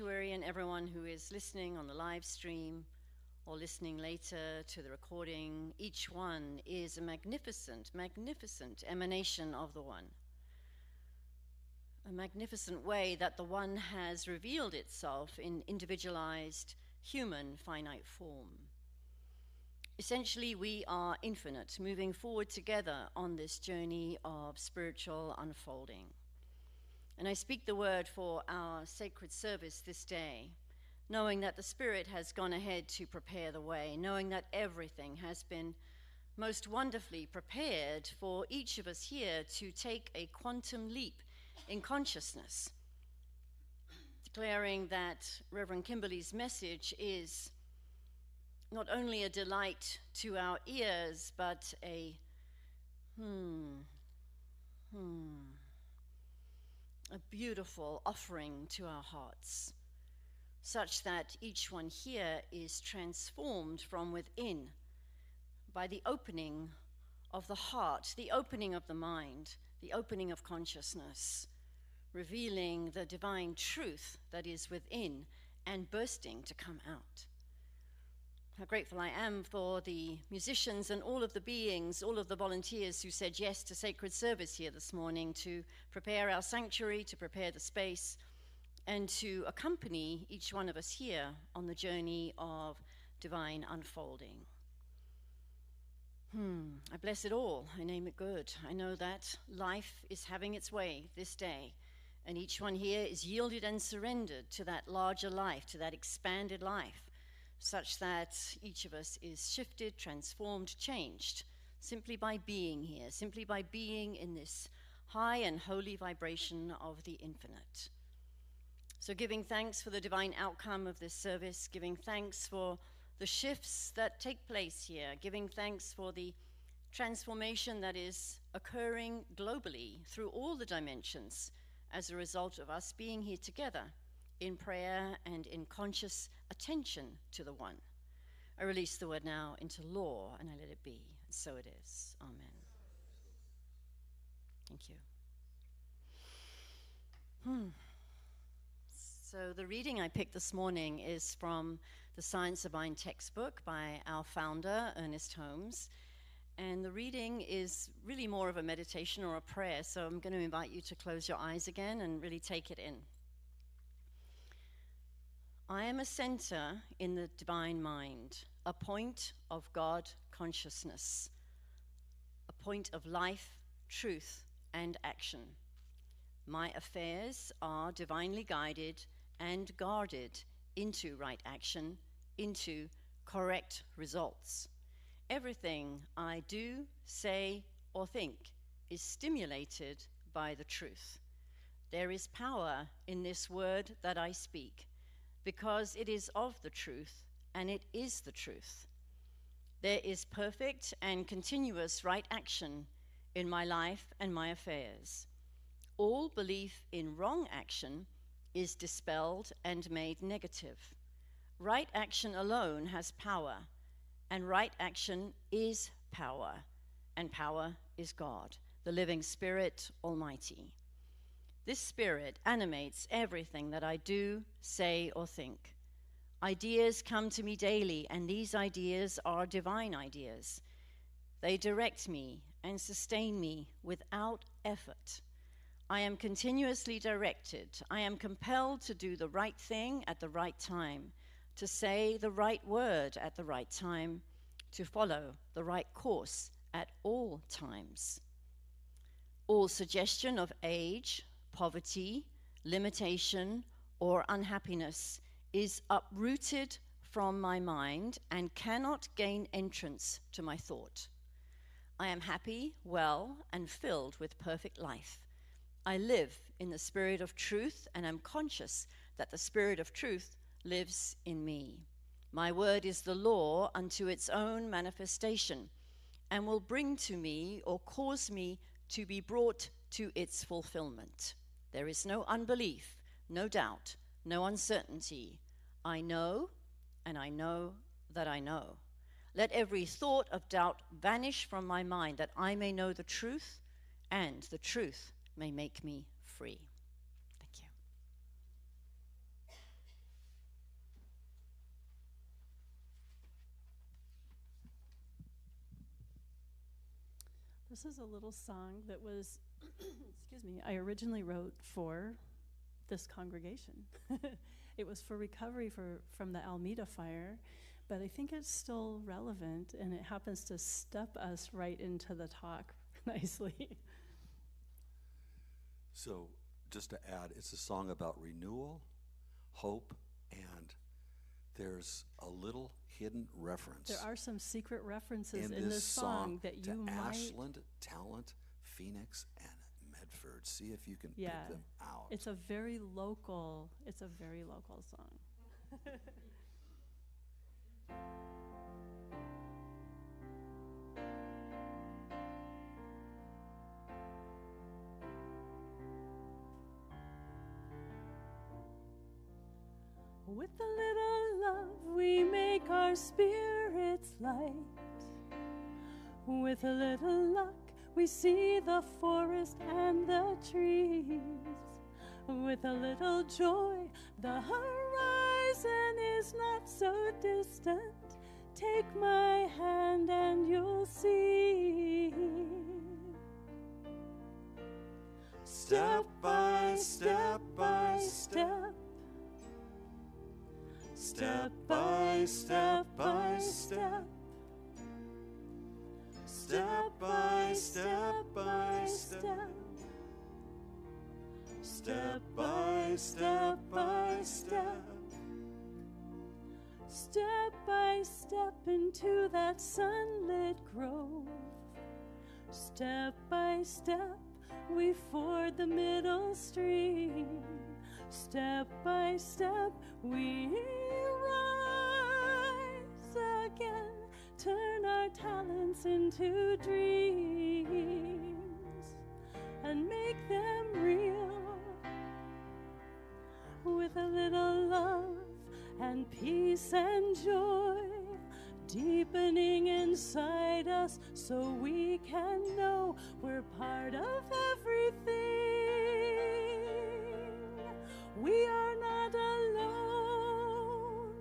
sanctuary and everyone who is listening on the live stream or listening later to the recording. Each one is a magnificent, magnificent emanation of the One. A magnificent way that the One has revealed itself in individualized, human, finite form. Essentially, we are infinite, moving forward together on this journey of spiritual unfolding. And I speak the word for our sacred service this day, knowing that the Spirit has gone ahead to prepare the way, knowing that everything has been most wonderfully prepared for each of us here to take a quantum leap in consciousness, declaring that Reverend Kimberly's message is not only a delight to our ears, but a beautiful offering to our hearts, such that each one here is transformed from within by the opening of the heart, the opening of the mind, the opening of consciousness, revealing the divine truth that is within and bursting to come out. How grateful I am for the musicians and all of the beings, all of the volunteers who said yes to sacred service here this morning to prepare our sanctuary, to prepare the space, and to accompany each one of us here on the journey of divine unfolding. I bless it all. I name it good. I know that life is having its way this day, and each one here is yielded and surrendered to that larger life, to that expanded life, such that each of us is shifted, transformed, changed, simply by being here, simply by being in this high and holy vibration of the infinite. So giving thanks for the divine outcome of this service, giving thanks for the shifts that take place here, giving thanks for the transformation that is occurring globally through all the dimensions as a result of us being here together in prayer and in conscious attention to the One. I release the word now into law, and I let it be. And so it is. Amen. Thank you. So the reading I picked this morning is from the Science Divine textbook by our founder, Ernest Holmes. And the reading is really more of a meditation or a prayer, so I'm going to invite you to close your eyes again and really take it in. I am a center in the divine mind, a point of God consciousness, a point of life, truth, and action. My affairs are divinely guided and guarded into right action, into correct results. Everything I do, say, or think is stimulated by the truth. There is power in this word that I speak, because it is of the truth, and it is the truth. There is perfect and continuous right action in my life and my affairs. All belief in wrong action is dispelled and made negative. Right action alone has power, and right action is power, and power is God, the living Spirit Almighty. This Spirit animates everything that I do, say, or think. Ideas come to me daily, and these ideas are divine ideas. They direct me and sustain me without effort. I am continuously directed. I am compelled to do the right thing at the right time, to say the right word at the right time, to follow the right course at all times. All suggestion of age, poverty, limitation, or unhappiness is uprooted from my mind and cannot gain entrance to my thought. I am happy, well, and filled with perfect life. I live in the Spirit of truth and am conscious that the Spirit of truth lives in me. My word is the law unto its own manifestation and will bring to me or cause me to be brought to its fulfillment. There is no unbelief, no doubt, no uncertainty. I know, and I know that I know. Let every thought of doubt vanish from my mind, that I may know the truth, and the truth may make me free. Thank you. This is a little song that was, excuse me, I originally wrote for this congregation. It was for recovery from the Almeida fire, but I think it's still relevant, and it happens to step us right into the talk nicely. So, just to add, it's a song about renewal, hope, and there's a little hidden reference. There are some secret references in this song that you might... Ashland, Talent, Phoenix, and Medford. See if you can pick them out. It's a very local song. With a little love we make our spirits light. With a little luck we see the forest and the trees. With a little joy the horizon is not so distant. Take my hand and you'll see. Step by step by step. Step by step by step. Step by step by step. Step by step by step. Step by step into that sunlit grove. Step by step we ford the middle stream. Step by step we rise again, turn our talents into dreams and make them real. With a little love and peace and joy deepening inside us, so we can know we're part of everything. We are not alone.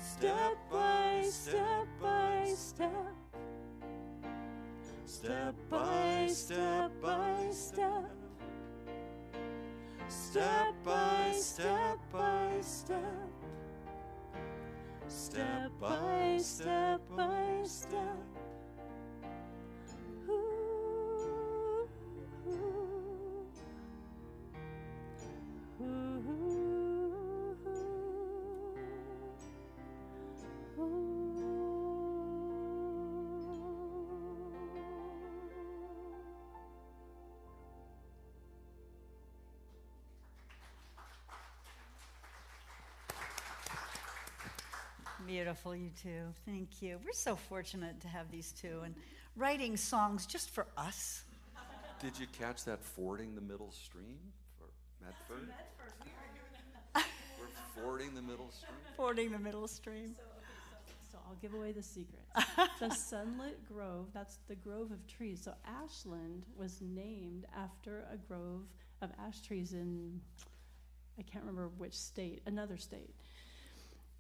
Step by step by step. Step by step by step. Step by step by step. Step by step by step. Ooh, ooh, ooh, ooh. Beautiful, you two. Thank you. We're so fortunate to have these two and writing songs just for us. Did you catch that fording the middle stream for Medford? We're fording the middle stream. Fording the middle stream. So I'll give away the secret. The Sunlit Grove, that's the grove of trees. So Ashland was named after a grove of ash trees in, I can't remember which state, another state.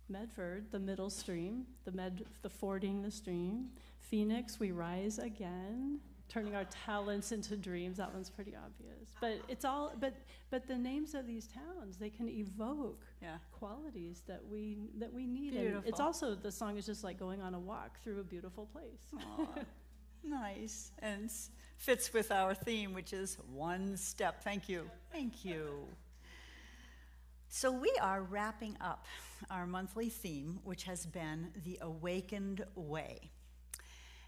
Medford, the middle stream, the fording the stream. Phoenix, we rise again, turning our talents into dreams. That one's pretty obvious. But it's all, but the names of these towns, they can evoke qualities that we need. Beautiful. And it's also, the song is just like going on a walk through a beautiful place. Aw, nice. And fits with our theme, which is one step. Thank you. Thank you. So we are wrapping up our monthly theme, which has been the Awakened Way.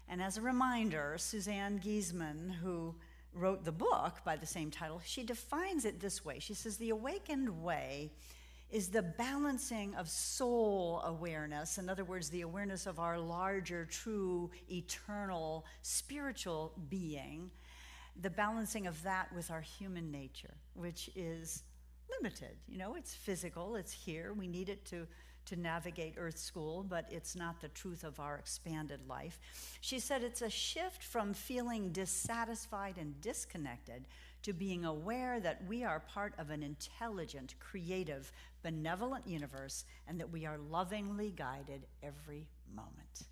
And as a reminder, Suzanne Giesman, who wrote the book by the same title, she defines it this way. She says, the awakened way is the balancing of soul awareness, in other words, the awareness of our larger, true, eternal, spiritual being, the balancing of that with our human nature, which is limited. You know, it's physical, it's here. We need it to navigate Earth School, but it's not the truth of our expanded life. She said it's a shift from feeling dissatisfied and disconnected to being aware that we are part of an intelligent, creative, benevolent universe and that we are lovingly guided every moment.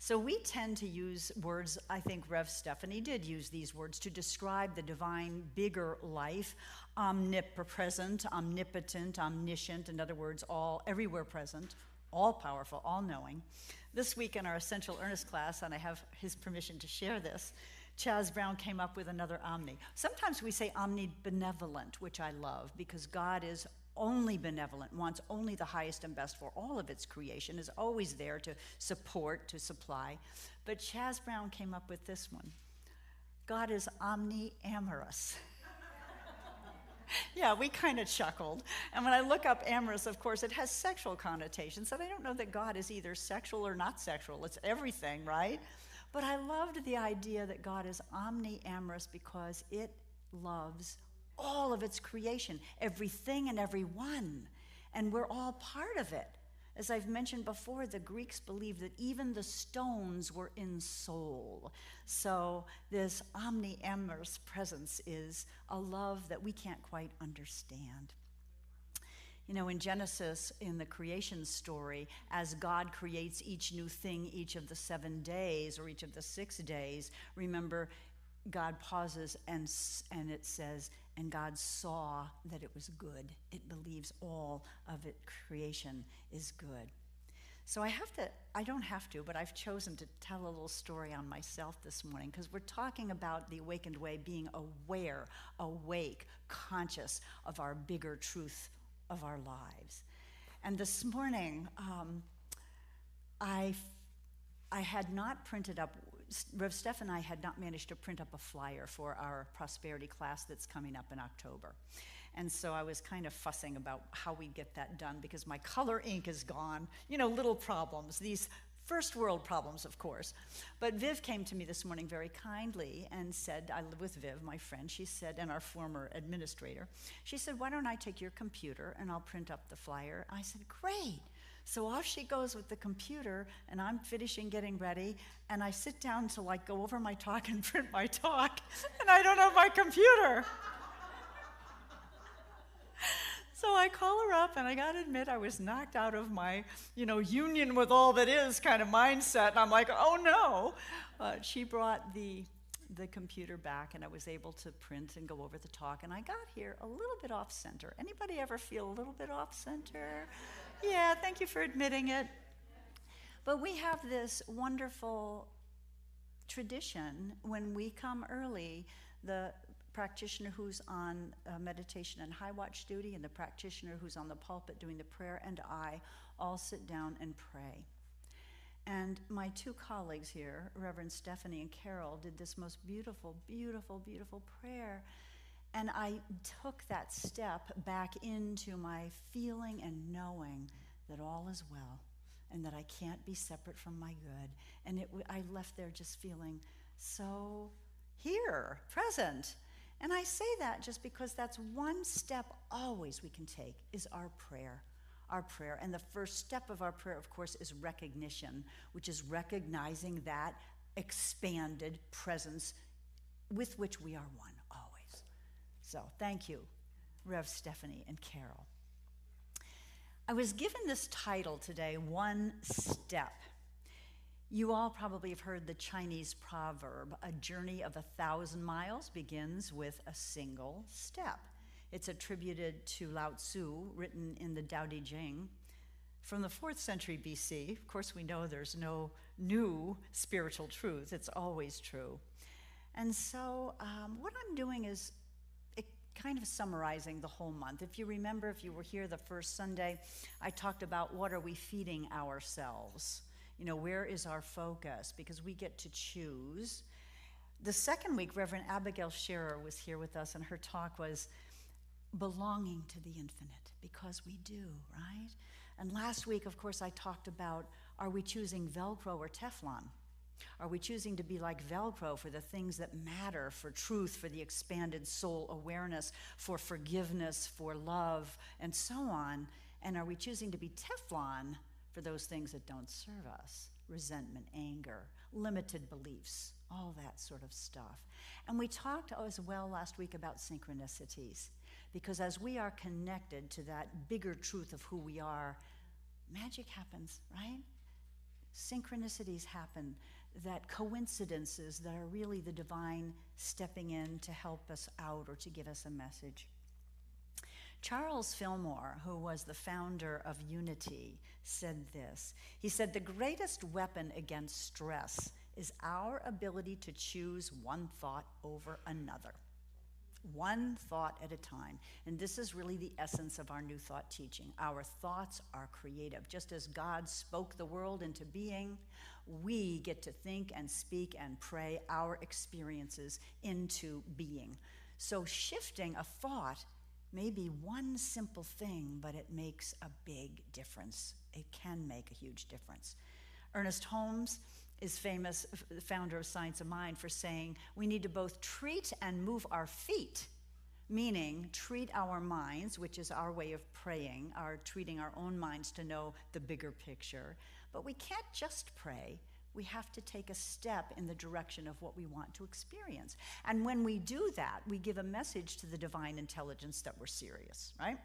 So we tend to use words, I think Rev Stephanie did use these words to describe the divine bigger life, omnipresent, omnipotent, omniscient, in other words, all everywhere present, all powerful, all knowing. This week in our Essential Earnest class, and I have his permission to share this, Chaz Brown came up with another omni. Sometimes we say omnibenevolent, which I love, because God is only benevolent, wants only the highest and best for all of its creation, is always there to support, to supply. But Chaz Brown came up with this one. God is omniamorous. Yeah, we kind of chuckled. And when I look up amorous, of course, it has sexual connotations. And I don't know that God is either sexual or not sexual. It's everything, right? But I loved the idea that God is omniamorous because it loves all of its creation, everything and everyone. And we're all part of it. As I've mentioned before, the Greeks believed that even the stones were in soul. So this omniamorous presence is a love that we can't quite understand. You know, in Genesis, in the creation story, as God creates each new thing each of the 7 days or each of the 6 days, remember, God pauses and it says, and God saw that it was good. It believes all of it creation is good. So I don't have to, but I've chosen to tell a little story on myself this morning because we're talking about the awakened way being aware, awake, conscious of our bigger truth of our lives. And this morning, I had not printed up, Rev Steph and I had not managed to print up a flyer for our prosperity class that's coming up in October. And so I was kind of fussing about how we'd get that done because my color ink is gone. You know, little problems, these first world problems, of course. But Viv came to me this morning very kindly and said, I live with Viv, my friend, she said, and our former administrator. She said, why don't I take your computer and I'll print up the flyer? I said, great. So off she goes with the computer, and I'm finishing getting ready, and I sit down to like go over my talk and print my talk, and I don't have my computer. So I call her up, and I gotta admit, I was knocked out of my, union with all that is kind of mindset, and I'm like, oh no. She brought the computer back, and I was able to print and go over the talk, and I got here a little bit off center. Anybody ever feel a little bit off center? Yeah, thank you for admitting it. But we have this wonderful tradition when we come early, the practitioner who's on meditation and high watch duty and the practitioner who's on the pulpit doing the prayer and I all sit down and pray. And my two colleagues here, Reverend Stephanie and Carol, did this most beautiful, beautiful, beautiful prayer. And I took that step back into my feeling and knowing that all is well and that I can't be separate from my good. And I left there just feeling so here, present. And I say that just because that's one step always we can take is our prayer. Our prayer. And the first step of our prayer, of course, is recognition, which is recognizing that expanded presence with which we are one always. So thank you, Rev Stephanie and Carol. I was given this title today, One Step. You all probably have heard the Chinese proverb, a journey of 1,000 miles begins with a single step. It's attributed to Lao Tzu, written in the Tao Te Ching from the 4th century BC. Of course, we know there's no new spiritual truth. It's always true. And so what I'm doing is kind of summarizing the whole month. If you remember, if you were here the first Sunday, I talked about what are we feeding ourselves? Where is our focus? Because we get to choose. The second week, Reverend Abigail Scherer was here with us, and her talk was belonging to the infinite, because we do, right? And last week, of course, I talked about, are we choosing Velcro or Teflon? Are we choosing to be like Velcro for the things that matter, for truth, for the expanded soul awareness, for forgiveness, for love, and so on? And are we choosing to be Teflon for those things that don't serve us? Resentment, anger, limited beliefs, all that sort of stuff. And we talked as well last week about synchronicities, because as we are connected to that bigger truth of who we are, magic happens, right? synchronicities happen, that coincidences that are really the divine stepping in to help us out or to give us a message. Charles Fillmore, who was the founder of Unity, said this. He said, "The greatest weapon against stress is our ability to choose one thought over another. One thought at a time." And this is really the essence of our New Thought teaching. Our thoughts are creative. Just as God spoke the world into being, we get to think and speak and pray our experiences into being. So shifting a thought may be one simple thing, but it makes a big difference. It can make a huge difference. Ernest Holmes is famous, the founder of Science of Mind, for saying we need to both treat and move our feet, meaning treat our minds, which is our way of praying, treating our own minds to know the bigger picture. But we can't just pray. We have to take a step in the direction of what we want to experience. And when we do that, we give a message to the divine intelligence that we're serious, right?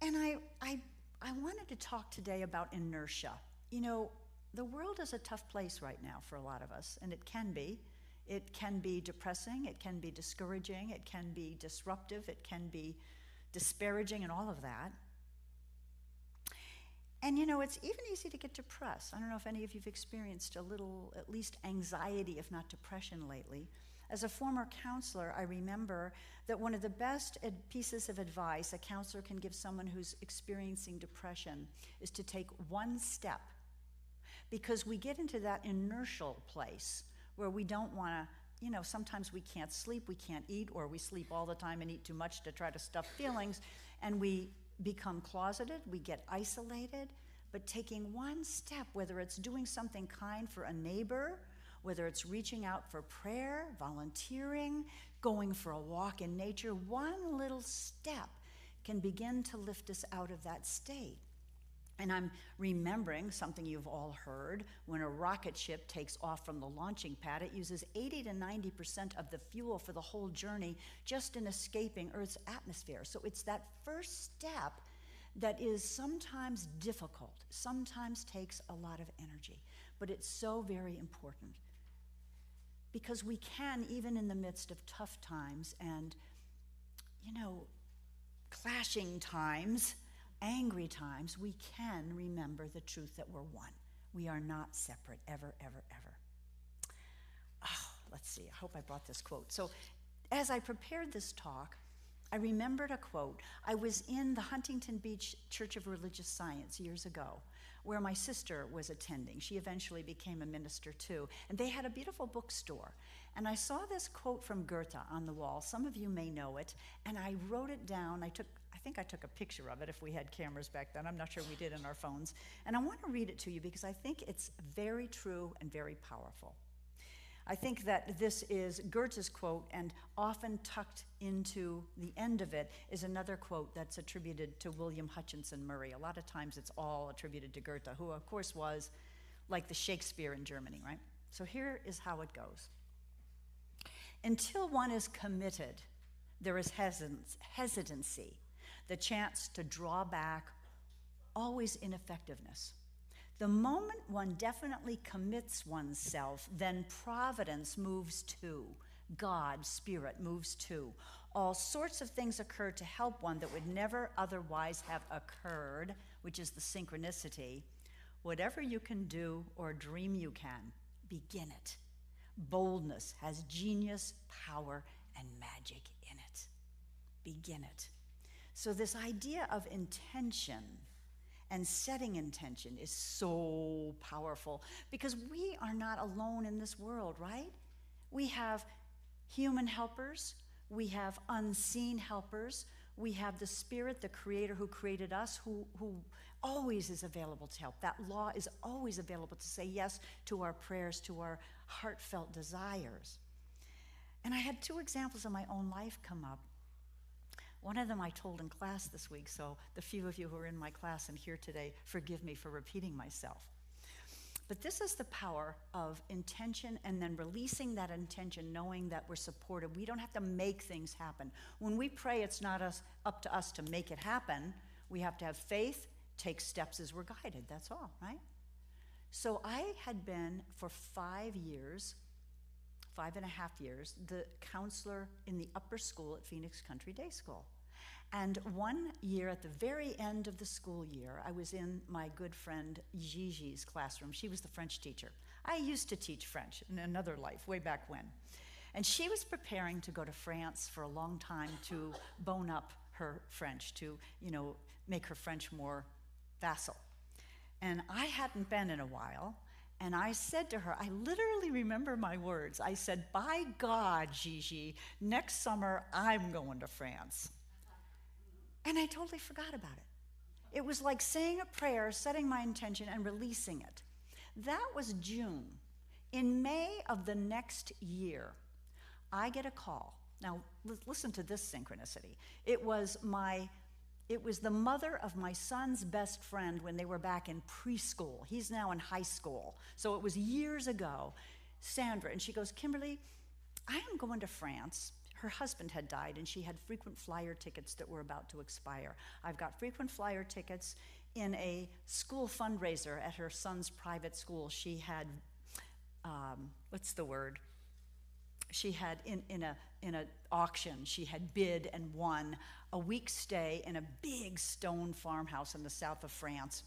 And I wanted to talk today about inertia. You know, the world is a tough place right now for a lot of us, and it can be. It can be depressing, it can be discouraging, it can be disruptive, it can be disparaging, and all of that. And you know, it's even easy to get depressed. I don't know if any of you've experienced a little, at least anxiety, if not depression lately. As a former counselor, I remember that one of the best pieces of advice a counselor can give someone who's experiencing depression is to take one step. Because we get into that inertial place where we don't want to, you know, sometimes we can't sleep, we can't eat, or we sleep all the time and eat too much to try to stuff feelings, and we become closeted, we get isolated. But taking one step, whether it's doing something kind for a neighbor, whether it's reaching out for prayer, volunteering, going for a walk in nature, one little step can begin to lift us out of that state. And I'm remembering something you've all heard. When a rocket ship takes off from the launching pad, it uses 80 to 90% of the fuel for the whole journey just in escaping Earth's atmosphere. So it's that first step that is sometimes difficult, sometimes takes a lot of energy, but it's so very important. Because we can, even in the midst of tough times and, you know, clashing times, angry times, we can remember the truth that we're one. We are not separate, ever, ever, ever. Oh, let's see, I hope I brought this quote. So as I prepared this talk, I remembered a quote. I was in the Huntington Beach Church of Religious Science years ago, where my sister was attending. She eventually became a minister too. And they had a beautiful bookstore. And I saw this quote from Goethe on the wall. Some of you may know it. And I wrote it down. I think I took a picture of it if we had cameras back then. I'm not sure we did in our phones. And I want to read it to you because I think it's very true and very powerful. I think that this is Goethe's quote, and often tucked into the end of it is another quote that's attributed to William Hutchinson Murray. A lot of times it's all attributed to Goethe, who of course was like the Shakespeare in Germany, right? So here is how it goes. Until one is committed, there is hesitancy, the chance to draw back, always ineffectiveness. The moment one definitely commits oneself, then providence moves too. God, Spirit, moves too. All sorts of things occur to help one that would never otherwise have occurred, which is the synchronicity. Whatever you can do or dream you can, begin it. Boldness has genius, power, and magic in it. Begin it. So this idea of intention and setting intention is so powerful because we are not alone in this world, right? We have human helpers, we have unseen helpers, we have the Spirit, the Creator who created us, who always is available to help. That law is always available to say yes to our prayers, to our heartfelt desires. And I had two examples of my own life come up. One of them I told in class this week, so the few of you who are in my class and here today, forgive me for repeating myself. But this is the power of intention and then releasing that intention, knowing that we're supported. We don't have to make things happen. When we pray, it's not up to us to make it happen. We have to have faith take steps as we're guided, that's all, right? So I had been for 5 years, 5.5 years, the counselor in the upper school at Phoenix Country Day School. And one year, at the very end of the school year, I was in my good friend Gigi's classroom. She was the French teacher. I used to teach French in another life, way back when. And she was preparing to go to France for a long time to bone up her French, to, make her French more facile. And I hadn't been in a while. And I said to her, I literally remember my words. I said, by God, Gigi, next summer I'm going to France. And I totally forgot about it. It was like saying a prayer, setting my intention, and releasing it. That was June. In May of the next year, I get a call. Now, listen to this synchronicity. It was the mother of my son's best friend when they were back in preschool. He's now in high school. So it was years ago. Sandra, and she goes, Kimberly, I am going to France. Her husband had died, and she had frequent flyer tickets that were about to expire. I've got frequent flyer tickets in a school fundraiser at her son's private school. She had, She had in a auction. She had bid and won a week's stay in a big stone farmhouse in the south of France.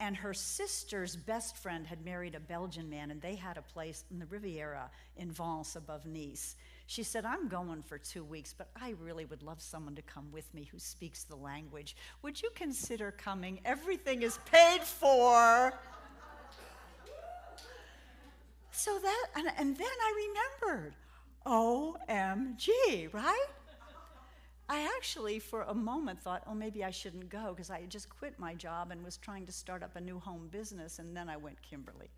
And her sister's best friend had married a Belgian man, and they had a place in the Riviera in Vence above Nice. She said, I'm going for 2 weeks, but I really would love someone to come with me who speaks the language. Would you consider coming? Everything is paid for. So that, and then I remembered, OMG, right? I actually, for a moment, thought, oh, maybe I shouldn't go, because I had just quit my job and was trying to start up a new home business, and then I went Kimberly.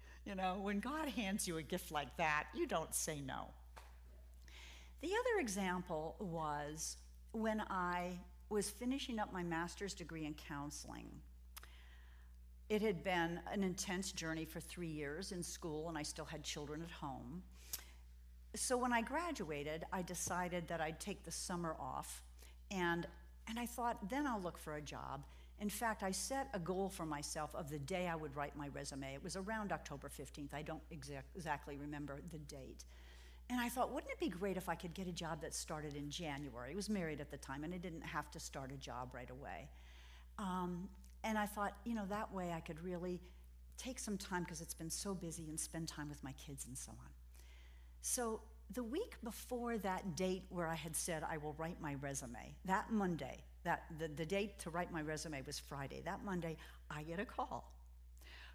When God hands you a gift like that, you don't say no. The other example was when I was finishing up my master's degree in counseling. It had been an intense journey for 3 years in school, and I still had children at home. So when I graduated, I decided that I'd take the summer off, and I thought, then I'll look for a job. In fact, I set a goal for myself of the day I would write my resume. It was around October 15th. I don't exactly remember the date. And I thought, wouldn't it be great if I could get a job that started in January? I was married at the time, and I didn't have to start a job right away. And I thought, that way I could really take some time, because it's been so busy, and spend time with my kids and so on. So the week before that date where I had said I will write my resume, that Monday, the date to write my resume was Friday. That Monday, I get a call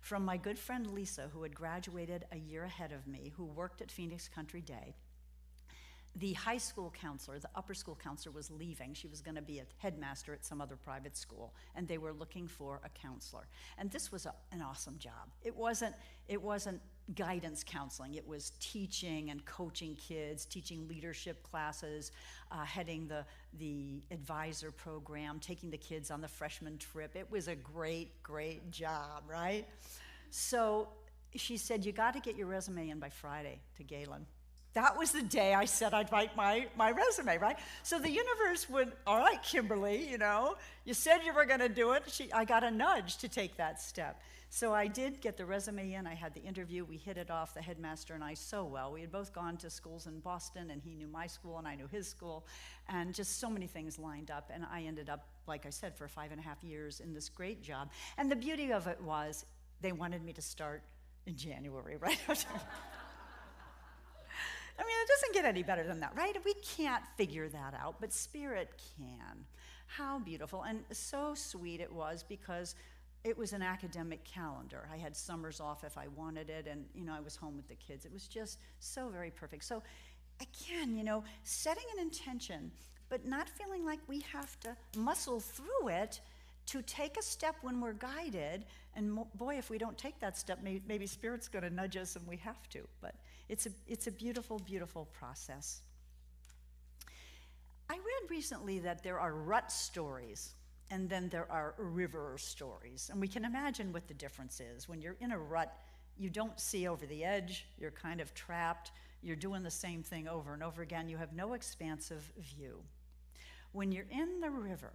from my good friend Lisa, who had graduated a year ahead of me, who worked at Phoenix Country Day. The high school counselor, the upper school counselor, was leaving. She was going to be a headmaster at some other private school, and they were looking for a counselor. And this was an awesome job. It wasn't guidance counseling. It was teaching and coaching kids, teaching leadership classes, heading the advisor program, taking the kids on the freshman trip. It was a great, great job, right? So she said, you got to get your resume in by Friday to Galen. That was the day I said I'd write my resume, right? So the universe would, all right, Kimberly, you said you were going to do it. I got a nudge to take that step. So I did get the resume in. I had the interview. We hit it off, the headmaster and I, so well. We had both gone to schools in Boston, and he knew my school and I knew his school, and just so many things lined up. And I ended up, like I said, for 5.5 years in this great job. And the beauty of it was they wanted me to start in January, right? I mean, it doesn't get any better than that, right? We can't figure that out, but Spirit can. How beautiful. And so sweet it was, because it was an academic calendar. I had summers off if I wanted it, and, I was home with the kids. It was just so very perfect. So, again, setting an intention, but not feeling like we have to muscle through it to take a step when we're guided. And boy, if we don't take that step, maybe Spirit's going to nudge us and we have to. But it's a beautiful, beautiful process. I read recently that there are rut stories, and then there are river stories. And we can imagine what the difference is. When you're in a rut, you don't see over the edge. You're kind of trapped. You're doing the same thing over and over again. You have no expansive view. When you're in the river,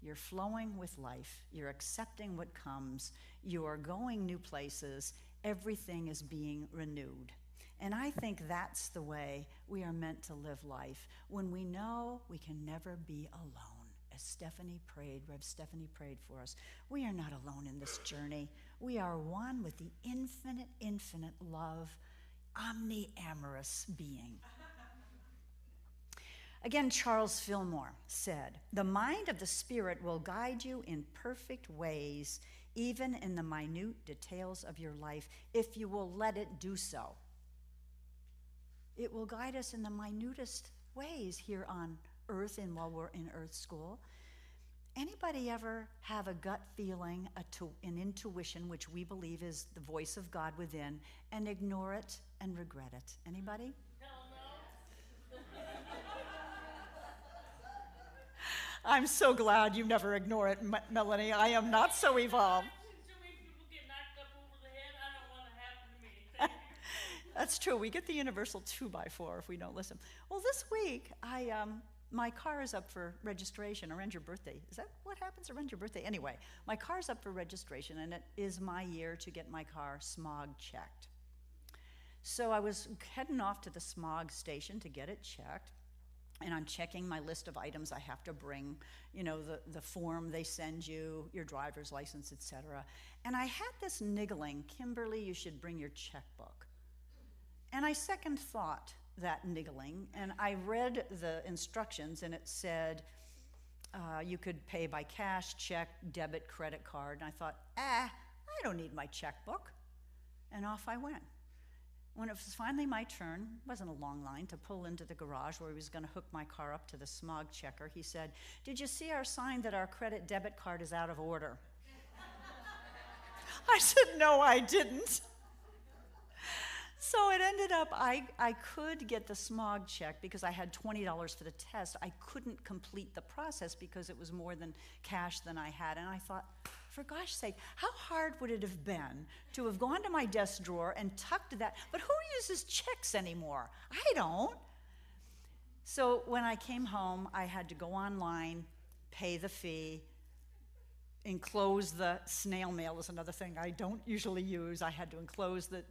You're flowing with life. You're accepting what comes. You are going new places. Everything is being renewed. And I think that's the way we are meant to live life, when we know we can never be alone. As Rev Stephanie prayed for us, we are not alone in this journey. We are one with the infinite, infinite love, omniamorous being. Again, Charles Fillmore said, "The mind of the Spirit will guide you in perfect ways, even in the minute details of your life, if you will let it do so." It will guide us in the minutest ways here on earth and while we're in earth school. Anybody ever have a gut feeling, an intuition, which we believe is the voice of God within, and ignore it and regret it? Anybody? Hell no. I'm so glad you never ignore it, Melanie. I am not so evolved. So many people get knocked up over the head. I don't want to happen to me. Thank you. That's true. We get the universal 2x4 if we don't listen. Well, this week, my car is up for registration around your birthday. Is that what happens around your birthday? Anyway, my car's up for registration, and it is my year to get my car smog checked. So I was heading off to the smog station to get it checked, and I'm checking my list of items I have to bring, the form they send you, your driver's license, etc. And I had this niggling, Kimberly, you should bring your checkbook. And I second thought that niggling, and I read the instructions, and it said you could pay by cash, check, debit, credit card. And I thought, I don't need my checkbook. And off I went. When it was finally my turn, it wasn't a long line, to pull into the garage where he was going to hook my car up to the smog checker, he said, "Did you see our sign that our credit debit card is out of order?" I said, "No, I didn't." So it ended up, I could get the smog check because I had $20 for the test. I couldn't complete the process because it was more than cash than I had. And I thought, for gosh sake, how hard would it have been to have gone to my desk drawer and tucked that? But who uses checks anymore? I don't. So when I came home, I had to go online, pay the fee, enclose the snail mail is another thing I don't usually use. I had to enclose the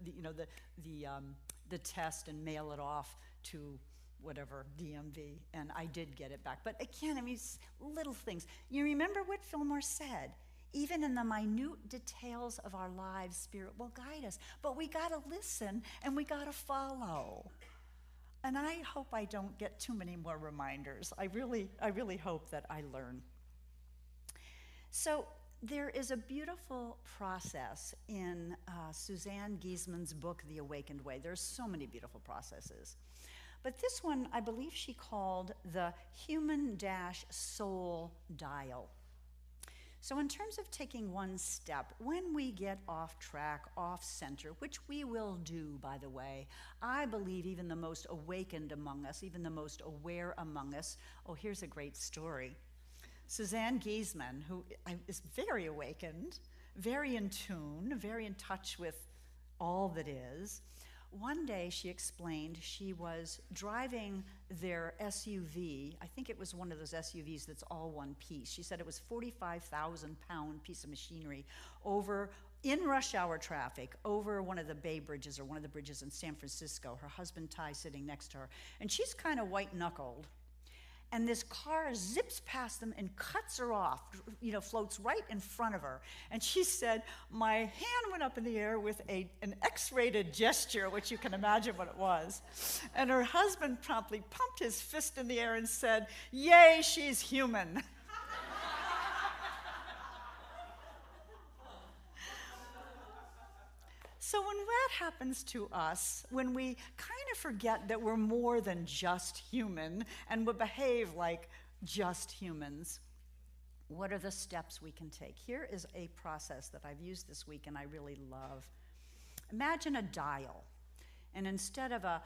test and mail it off to whatever DMV, and I did get it back. But again, it's little things. You remember what Fillmore said? Even in the minute details of our lives, Spirit will guide us. But we got to listen and we got to follow. And I hope I don't get too many more reminders. I really hope that I learn. So there is a beautiful process in Suzanne Gieseman's book, The Awakened Way. There's so many beautiful processes. But this one, I believe she called the human-soul dial. So in terms of taking one step, when we get off track, off center, which we will do, by the way, I believe even the most awakened among us, even the most aware among us, here's a great story. Suzanne Gieseman, who is very awakened, very in tune, very in touch with all that is, one day she explained she was driving their SUV. I think it was one of those SUVs that's all one piece. She said it was a 45,000-pound piece of machinery in rush hour traffic over one of the Bay Bridges or one of the bridges in San Francisco. Her husband Ty sitting next to her. And she's kind of white-knuckled. And this car zips past them and cuts her off, floats right in front of her. And she said, my hand went up in the air with an X-rated gesture, which you can imagine what it was. And her husband promptly pumped his fist in the air and said, "Yay, she's human." So when that happens to us, when we kind of forget that we're more than just human and we behave like just humans, what are the steps we can take? Here is a process that I've used this week and I really love. Imagine a dial, and instead of a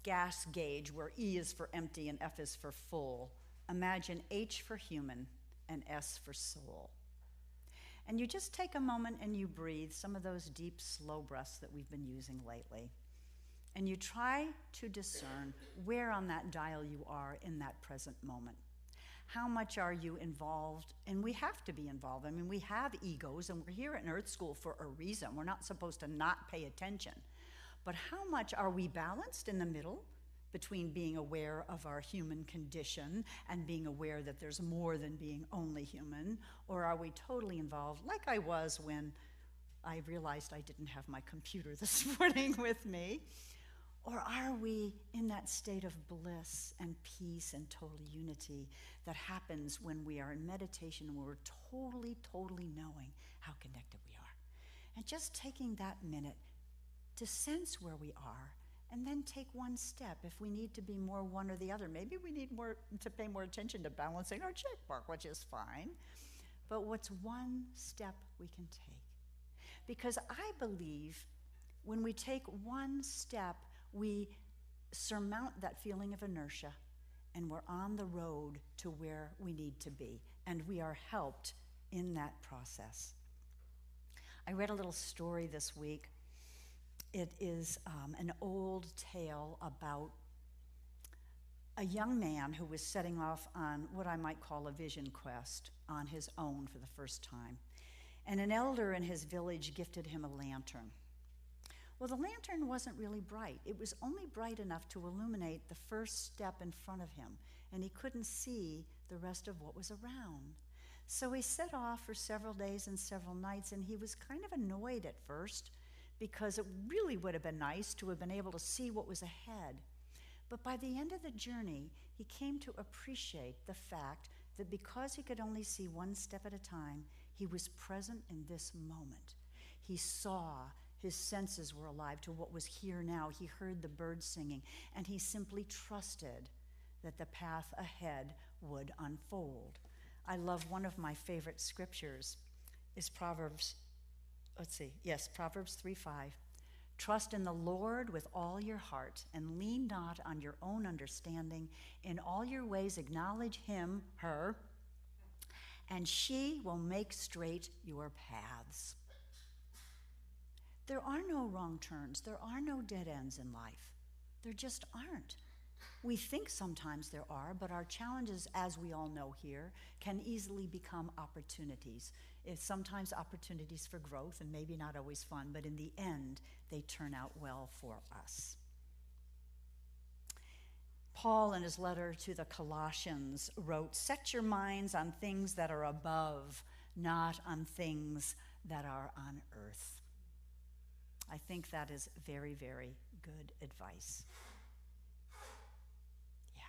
gas gauge where E is for empty and F is for full, imagine H for human and S for soul. And you just take a moment and you breathe some of those deep, slow breaths that we've been using lately. And you try to discern where on that dial you are in that present moment. How much are you involved? And we have to be involved. I mean, we have egos, and we're here at Earth School for a reason. We're not supposed to not pay attention. But how much are we balanced in the middle between being aware of our human condition and being aware that there's more than being only human? Or are we totally involved, like I was when I realized I didn't have my computer this morning with me? Or are we in that state of bliss and peace and total unity that happens when we are in meditation and we're totally, totally knowing how connected we are? And just taking that minute to sense where we are, and then take one step. If we need to be more one or the other, maybe we need to pay more attention to balancing our checkbook, which is fine. But what's one step we can take? Because I believe when we take one step, we surmount that feeling of inertia, and we're on the road to where we need to be, and we are helped in that process. I read a little story this week. It is an old tale about a young man who was setting off on what I might call a vision quest on his own for the first time. And an elder in his village gifted him a lantern. Well, the lantern wasn't really bright. It was only bright enough to illuminate the first step in front of him, and he couldn't see the rest of what was around. So he set off for several days and several nights, and he was kind of annoyed at first because it really would have been nice to have been able to see what was ahead. But by the end of the journey, he came to appreciate the fact that because he could only see one step at a time, he was present in this moment. He saw, his senses were alive to what was here now. He heard the birds singing, and he simply trusted that the path ahead would unfold. I love one of my favorite scriptures is Proverbs 3:5. Trust in the Lord with all your heart, and lean not on your own understanding. In all your ways acknowledge him, her, and she will make straight your paths. There are no wrong turns. There are no dead ends in life. There just aren't. We think sometimes there are, but our challenges, as we all know here, can easily become opportunities. It's sometimes opportunities for growth, and maybe not always fun, but in the end, they turn out well for us. Paul, in his letter to the Colossians, wrote, "Set your minds on things that are above, not on things that are on earth." I think that is very, very good advice. Yeah.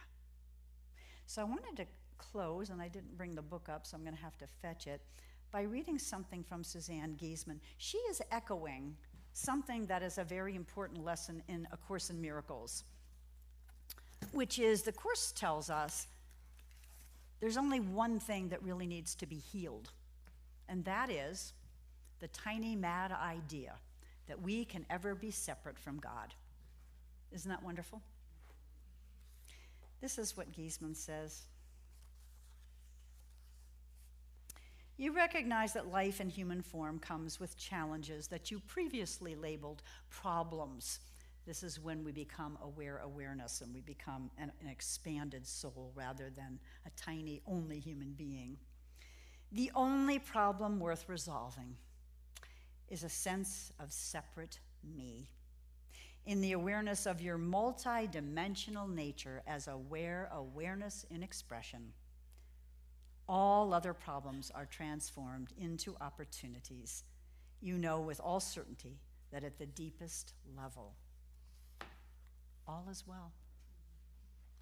So I wanted to close, and I didn't bring the book up, so I'm going to have to fetch it, by reading something from Suzanne Giesman. She is echoing something that is a very important lesson in A Course in Miracles, which is the Course tells us there's only one thing that really needs to be healed, and that is the tiny mad idea that we can ever be separate from God. Isn't that wonderful? This is what Giesman says. You recognize that life in human form comes with challenges that you previously labeled problems. This is when we become awareness, and we become an expanded soul rather than a tiny, only human being. The only problem worth resolving is a sense of separate me. In the awareness of your multi-dimensional nature as awareness in expression, all other problems are transformed into opportunities. You know with all certainty that at the deepest level, all is well.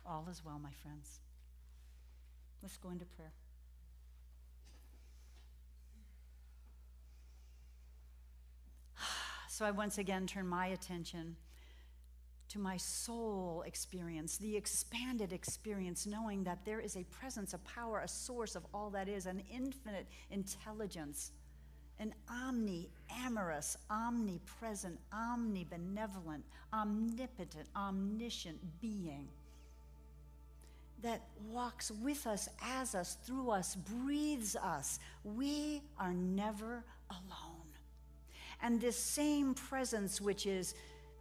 All is well, my friends. Let's go into prayer. So I once again turn my attention to my soul experience, the expanded experience, knowing that there is a presence, a power, a source of all that is, an infinite intelligence, an omni-amorous, omnipresent, omnibenevolent, omnipotent, omniscient being that walks with us, as us, through us, breathes us. We are never alone. And this same presence, which is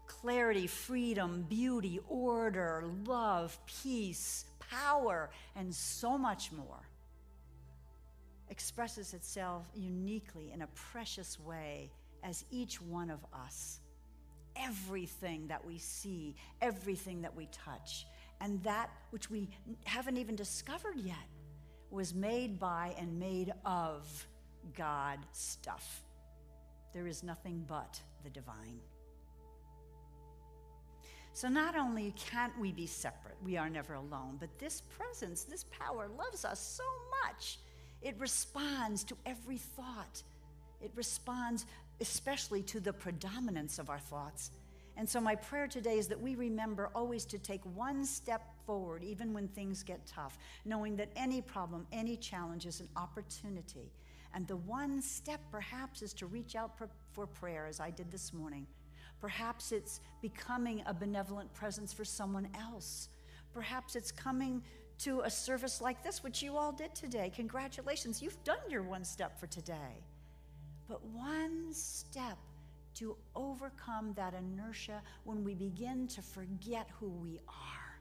clarity, freedom, beauty, order, love, peace, power, and so much more expresses itself uniquely in a precious way as each one of us. Everything that we see, everything that we touch, and that which we haven't even discovered yet was made by and made of God stuff. There is nothing but the divine. So not only can't we be separate, we are never alone, but this presence, this power loves us so much. It responds to every thought. It responds especially to the predominance of our thoughts. And so my prayer today is that we remember always to take one step forward, even when things get tough, knowing that any problem, any challenge is an opportunity. And the one step perhaps is to reach out for prayer, as I did this morning. Perhaps it's becoming a benevolent presence for someone else. Perhaps it's coming to a service like this, which you all did today. Congratulations, you've done your one step for today. But one step to overcome that inertia when we begin to forget who we are.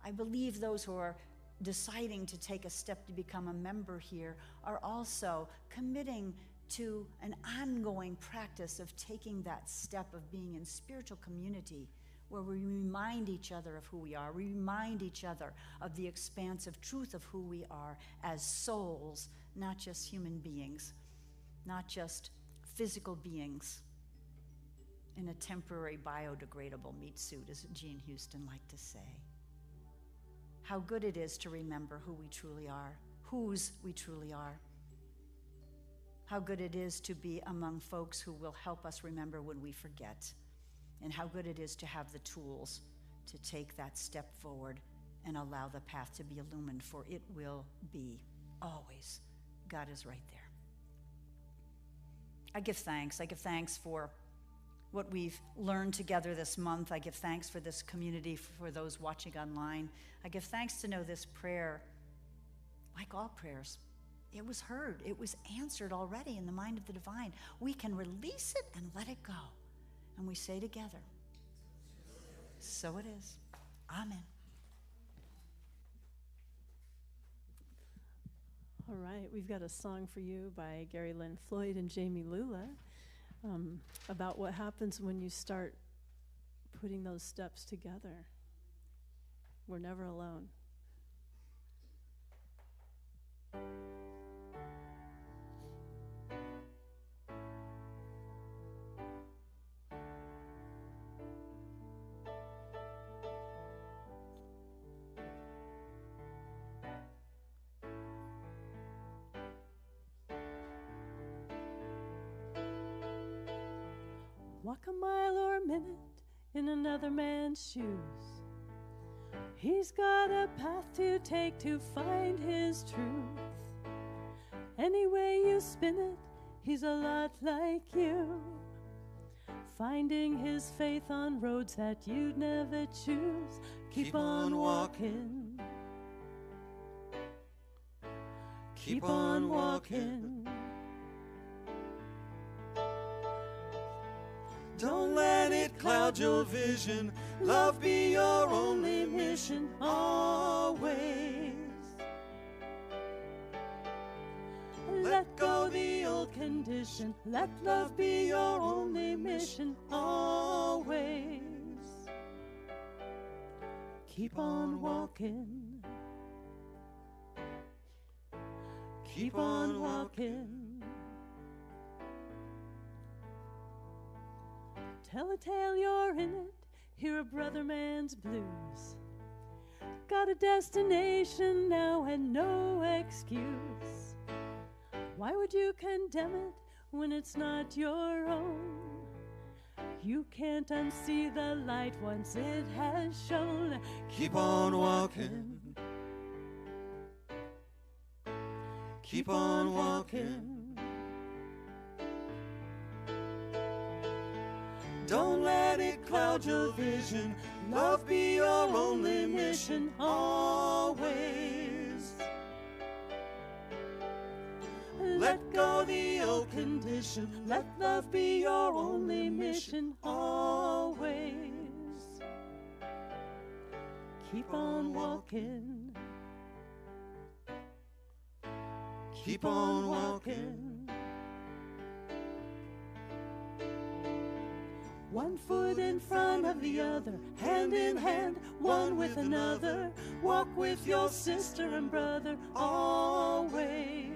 I believe those who are deciding to take a step to become a member here are also committing to an ongoing practice of taking that step of being in spiritual community where we remind each other of who we are. We remind each other of the expansive truth of who we are as souls, not just human beings, not just physical beings in a temporary biodegradable meat suit, as Jean Houston liked to say. How good it is to remember who we truly are, whose we truly are. How good it is to be among folks who will help us remember when we forget. And how good it is to have the tools to take that step forward and allow the path to be illumined, for it will be always. God is right there. I give thanks. I give thanks for what we've learned together this month. I give thanks for this community, for those watching online. I give thanks to know this prayer, like all prayers, it was heard. It was answered already in the mind of the divine. We can release it and let it go. And we say together, so it is. Amen. All right, we've got a song for you by Gary Lynn Floyd and Jamie Lula about what happens when you start putting those steps together. We're never alone. Walk a mile or a minute in another man's shoes. He's got a path to take to find his truth. Any way you spin it, he's a lot like you, finding his faith on roads that you'd never choose. Keep on walking. Keep on walking. Don't let it cloud your vision. Love be your only mission Always. Let go the old condition. Let love be your only mission. Always. Keep on walking. Keep on walking. Tell a tale, you're in it. Hear a brother man's blues. Got a destination now and no excuse. Why would you condemn it when it's not your own? You can't unsee the light once it has shone. Keep on walking. Keep on walking. Don't let it cloud your vision. Love be your only mission. Always. Let go the old condition. Let love be your only mission. Always. Keep on walking. Keep on walking. One foot in front of the other, hand in hand, one with another. Walk with your sister and brother always.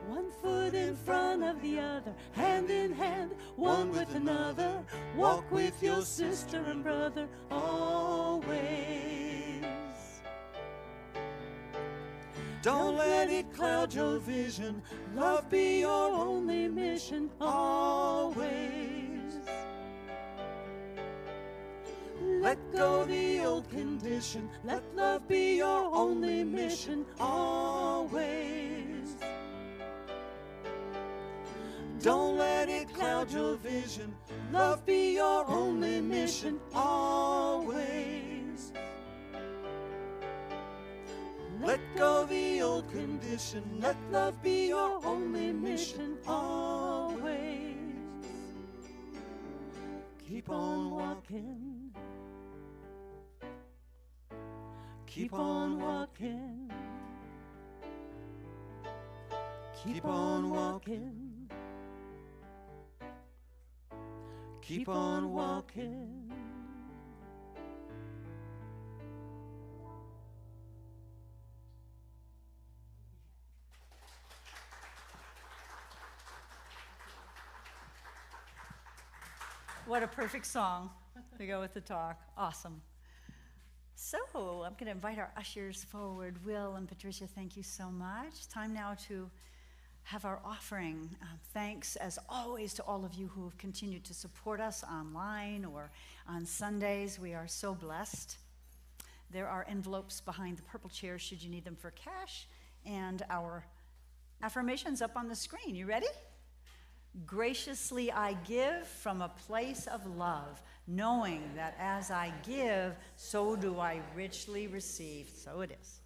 One foot in front of the other, hand in hand, one with another. Walk with your sister and brother always. Don't let it cloud your vision. Love be your only mission always. Let go the old condition. Let love be your only mission always. Don't let it cloud your vision. Love be your only mission always. Let go the old condition. Let love be your only mission always. Keep on walking. Keep on walking. Keep on walking. Keep on walking. What a perfect song to go with the talk. Awesome. So I'm going to invite our ushers forward. Will and Patricia, thank you so much. Time now to have our offering. Thanks, as always, to all of you who have continued to support us online or on Sundays. We are so blessed. There are envelopes behind the purple chairs should you need them for cash, and our affirmations up on the screen. You ready? Graciously I give from a place of love, knowing that as I give, so do I richly receive. So it is.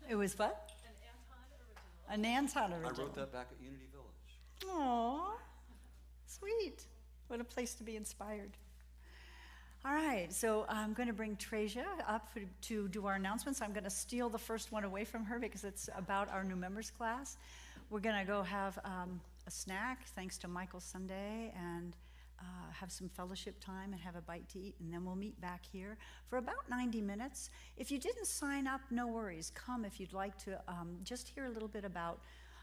It was what? An Anton original. I wrote that back at Unity Village. Aw, sweet. What a place to be inspired. All right, so I'm going to bring Treja up to do our announcements. I'm going to steal the first one away from her because it's about our new members class. We're going to go have a snack, thanks to Michael Sunday, and have some fellowship time and have a bite to eat, and then we'll meet back here for about 90 minutes. If you didn't sign up, no worries. Come if you'd like to just hear a little bit about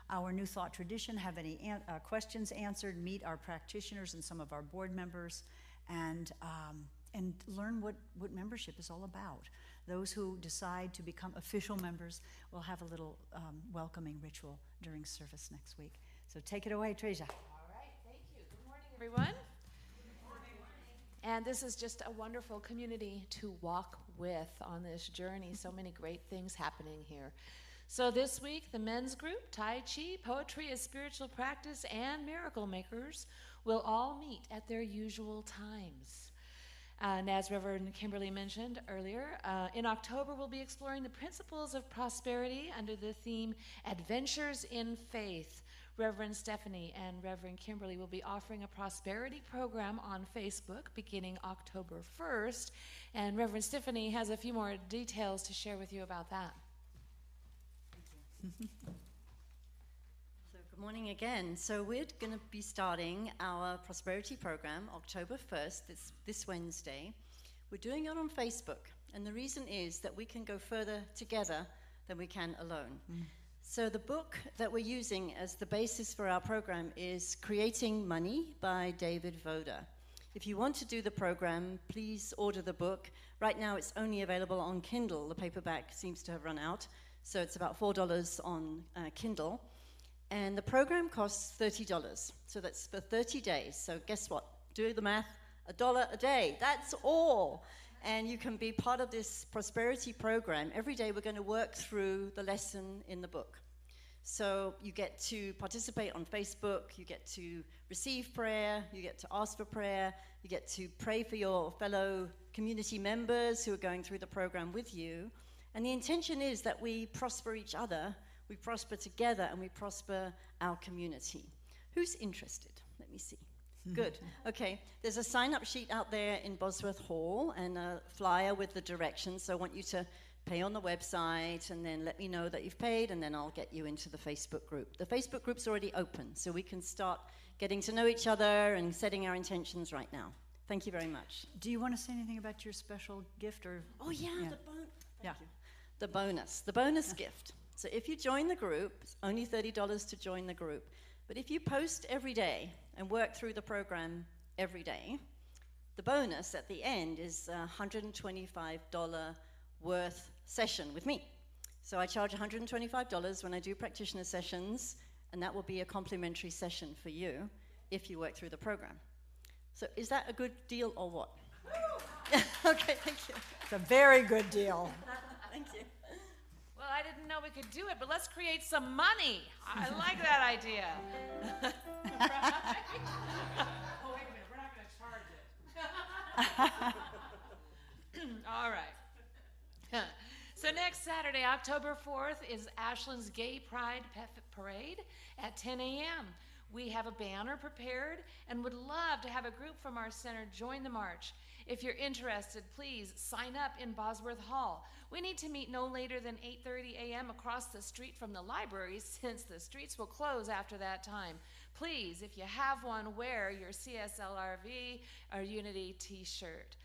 our New Thought tradition, have any questions answered, meet our practitioners and some of our board members, and and learn what membership is all about. Those who decide to become official members will have a little welcoming ritual during service next week. So take it away, Treja. All right, thank you. Good morning, everyone. And this is just a wonderful community to walk with on this journey. So many great things happening here. So this week, the men's group, Tai Chi, Poetry as Spiritual Practice, and Miracle Makers will all meet at their usual times. And as Reverend Kimberly mentioned earlier, in October we'll be exploring the principles of prosperity under the theme Adventures in Faith. Reverend Stephanie and Reverend Kimberly will be offering a prosperity program on Facebook beginning October 1st. And Reverend Stephanie has a few more details to share with you about that. So good morning again. So we're going to be starting our prosperity program October 1st, this Wednesday. We're doing it on Facebook, and the reason is that we can go further together than we can alone. So the book that we're using as the basis for our program is Creating Money by David Voda. If you want to do the program, please order the book. Right now it's only available on Kindle. The paperback seems to have run out, so it's about $4 on Kindle. And the program costs $30, so that's for 30 days. So guess what? Do the math, $1 a day, that's all. And you can be part of this prosperity program. Every day we're going to work through the lesson in the book. So you get to participate on Facebook, you get to receive prayer, you get to ask for prayer, you get to pray for your fellow community members who are going through the program with you. And the intention is that we prosper each other, we prosper together, and we prosper our community. Who's interested? Let me see. Good. Okay. There's a sign-up sheet out there in Bosworth Hall and a flyer with the directions. So I want you to pay on the website and then let me know that you've paid, and then I'll get you into the Facebook group. The Facebook group's already open, so we can start getting to know each other and setting our intentions right now. Thank you very much. Do you want to say anything about your special gift? Or Oh, yeah. Yeah. The bonus gift. So if you join the group, it's only $30 to join the group. But if you post every day and work through the program every day, the bonus at the end is a $125 worth session with me. So I charge $125 when I do practitioner sessions, and that will be a complimentary session for you if you work through the program. So is that a good deal or what? Okay, thank you. It's a very good deal. Thank you. Well, I didn't know we could do it, but let's create some money. I like that idea. Right? Oh, wait a minute. We're not going to charge it. All right. So next Saturday, October 4th, is Ashland's Gay Pride Parade at 10 a.m. We have a banner prepared and would love to have a group from our center join the march. If you're interested, please sign up in Bosworth Hall. We need to meet no later than 8:30 a.m. across the street from the library, since the streets will close after that time. Please, if you have one, wear your CSL RV or Unity t-shirt.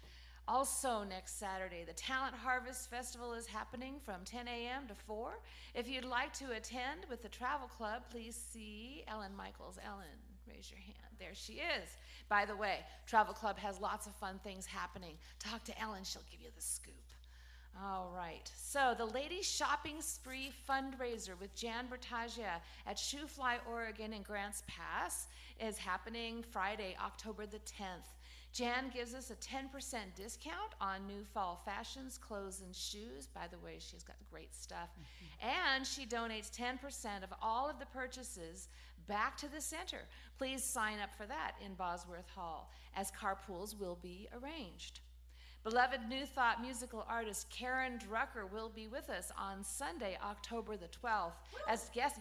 Also next Saturday, the Talent Harvest Festival is happening from 10 a.m. to 4. If you'd like to attend with the Travel Club, please see Ellen Michaels. Ellen, raise your hand. There she is. By the way, Travel Club has lots of fun things happening. Talk to Ellen, she'll give you the scoop. All right, so the Ladies Shopping Spree fundraiser with Jan Bertagia at Shoe Fly, Oregon in Grants Pass is happening Friday, October the 10th. Jan gives us a 10% discount on new fall fashions, clothes, and shoes. By the way, she's got great stuff. And she donates 10% of all of the purchases back to the center. Please sign up for that in Bosworth Hall, as carpools will be arranged. Beloved New Thought musical artist Karen Drucker will be with us on Sunday, October the 12th, as guest,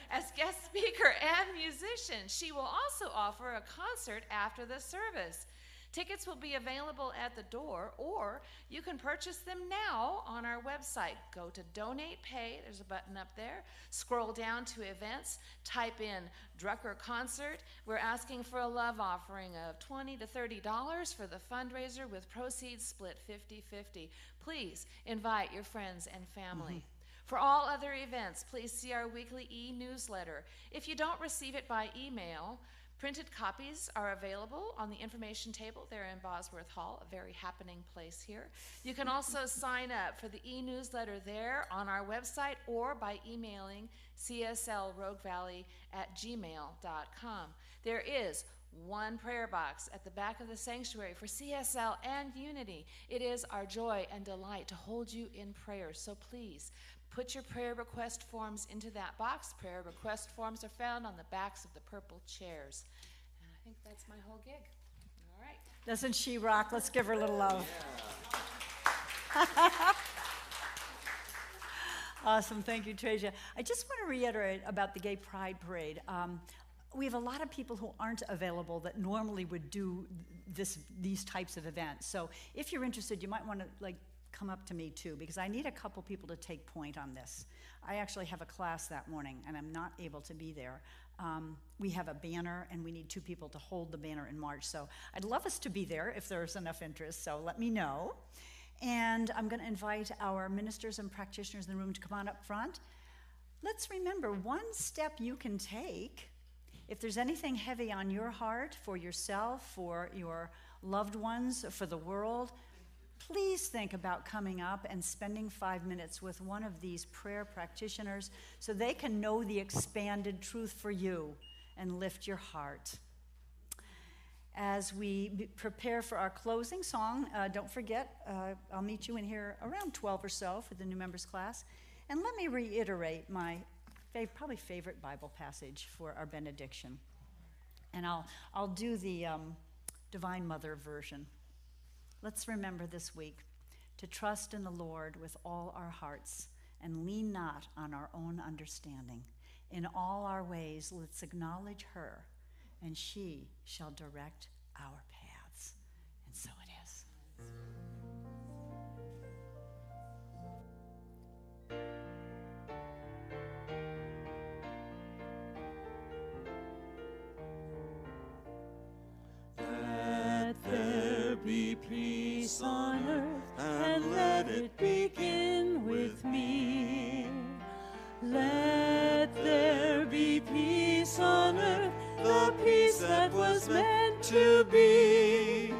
as guest speaker and musician. She will also offer a concert after the service. Tickets will be available at the door, or you can purchase them now on our website. Go to Donate Pay, there's a button up there. Scroll down to events, type in Drucker Concert. We're asking for a love offering of $20 to $30 for the fundraiser, with proceeds split 50-50. Please invite your friends and family. For all other events, please see our weekly e-newsletter. If you don't receive it by email, Printed copies are available on the information table there in Bosworth Hall, a very happening place here. You can also sign up for the e-newsletter there on our website or by emailing cslroguevalley@gmail.com. There is one prayer box at the back of the sanctuary for CSL and Unity. It is our joy and delight to hold you in prayer, so please put your prayer request forms into that box. Prayer request forms are found on the backs of the purple chairs. And I think that's my whole gig. All right. Doesn't she rock? Let's give her a little love. Awesome. Thank you, Tracia. I just want to reiterate about the Gay Pride Parade. We have a lot of people who aren't available that normally would do these types of events. So if you're interested, you might want to come up to me too, because I need a couple people to take point on this. I actually have a class that morning and I'm not able to be there. We have a banner and we need 2 people to hold the banner in March. So I'd love us to be there if there's enough interest, so let me know. And I'm going to invite our ministers and practitioners in the room to come on up front. Let's remember, one step you can take, if there's anything heavy on your heart for yourself, for your loved ones, for the world, please think about coming up and spending 5 minutes with one of these prayer practitioners so they can know the expanded truth for you and lift your heart. As we prepare for our closing song, don't forget, I'll meet you in here around 12 or so for the new members class. And let me reiterate my probably favorite Bible passage for our benediction. And I'll do the Divine Mother version. Let's remember this week to trust in the Lord with all our hearts and lean not on our own understanding. In all our ways, let's acknowledge her, and she shall direct our paths. And so it is. Let there be peace on earth, and let it begin with me. Let there be peace on earth, the peace that was meant to be,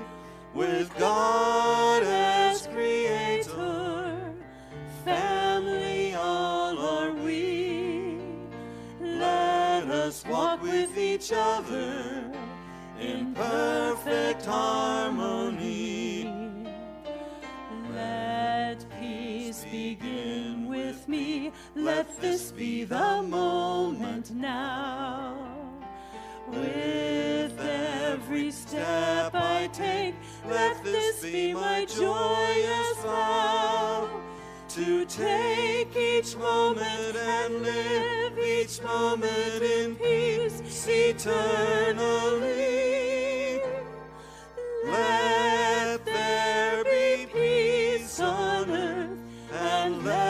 with God as creator, family all are we. Let us walk with each other in perfect harmony. Let peace begin with me. Let this be the moment now. With every step I take, let this be my joyous vow. To take each moment and live each moment in peace eternally. Let there be peace on earth, and let